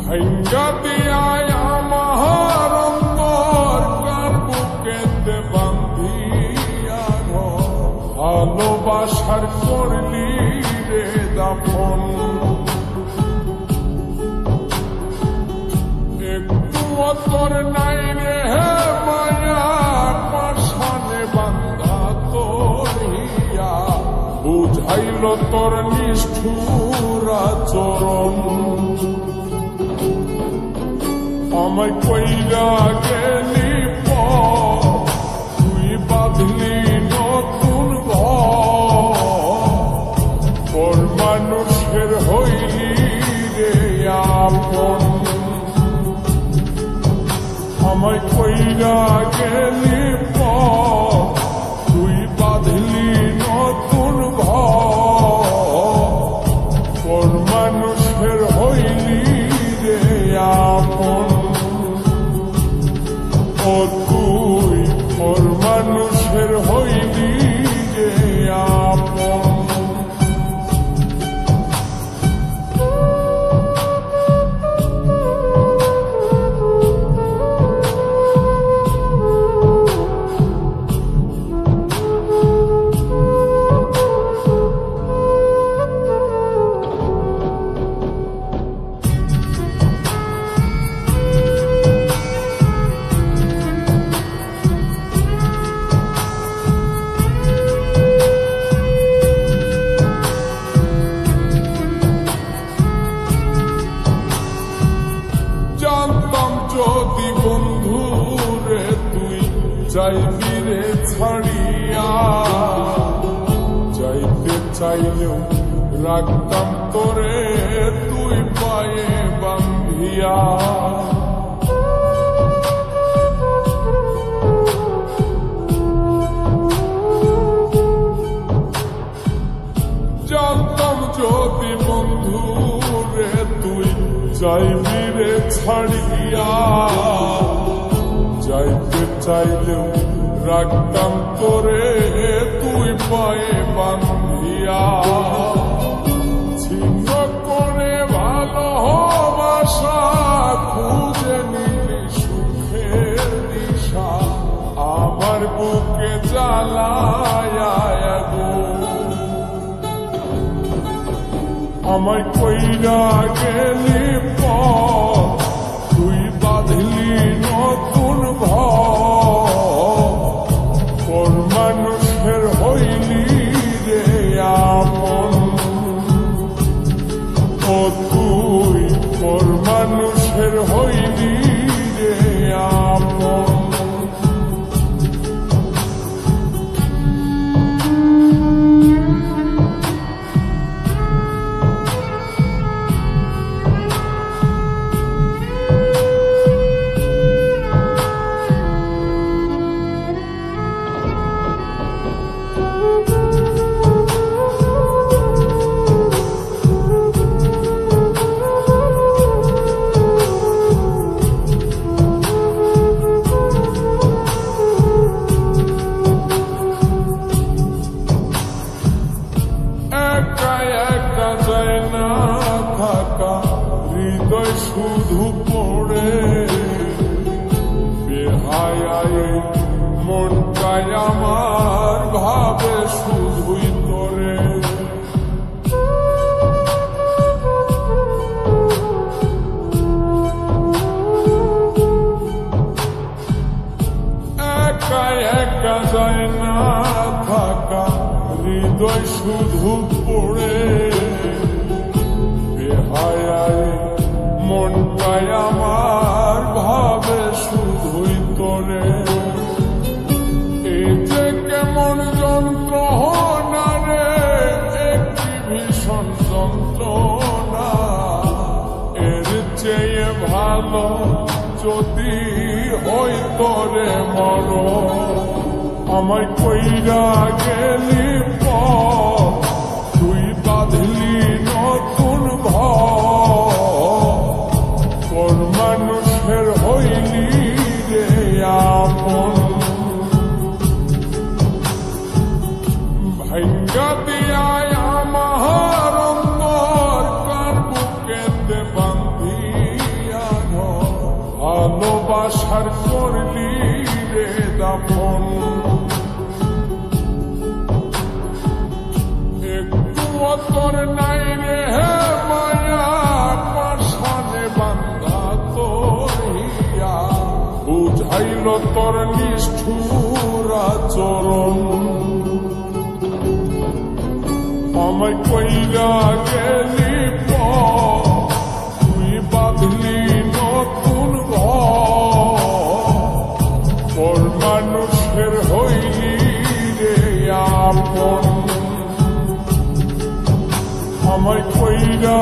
ভাঙ্গা দিয়ায় আমার অন্তর কার বুকেতে বান্ধিয়া ঘর ভালোবাসার করলি রে দাফন একটু অতর নাই রে মায়া পাশানে বান্ধা তোর হিয়া বুঝাইল তোর নিষ্ঠুর আচরণ আমায় কইরা গেলি তুই বাঁধলি নতুন ঘর মানুষের হইলি রে আপন আমায় কইরা গেলি তুই বাঁধলি নতুন ঘর মানুষের হইলি রে আপন ও তুই ওর মানুষের হইলি রে আপন যদি বন্ধু রে তুই যাইবি রে ছাড়িয়া যাইতে চাইলেও রাখতাম তোরে তুই পায়ে বান্ধিয়া জানতাম যদি বন্ধু রে তুই যাইবি রে ছাড়িয়া যাইতে চাইলেও রাখতাম তোরে তুই পায়ে বান্ধিয়া ছিন্ন করে ভালোবাসা খুঁজে নিলি সুখের দিশা আমার বুকে জ্বালায়া আমায় কইরা গেলি তুই বাঁধলি নতুন ঘর মানুষের হইলি রে আপন ও তুই ওর মানুষের হইলি রে আপন হৃদয় শুধু পড়ে বেহায় মনটায় আমার ভাবে শুধুই তোরে একা একা যায় না থাকা হৃদয় শুধু পড়ে বেহায় মনটায় আমার ভাবে শুধুই তোরে এই যে কেমন যন্ত্রণা রে একটি ভীষণ যন্ত্রণা এর চেয়ে ভালো যদি হই তোরে মর আমায় কইরা গেলি তুই বাঁধলি নতুন ঘর মানুষের হইলি রে আপন ভাঙ্গা দিয়ায় আমার অন্তর কার বুকেতে বান্ধিয়া আমার করলি রে দাফন একটু তোর নাই রে মায়া পাশানে বান্ধা তোর হিয়া বুঝাইল তোর নিষ্ঠুর আচরণ আমায় কইরা গেলি তুই বাঁধলি নতুন ঘর মানুষের হইলি রে আপন আমায় কইরা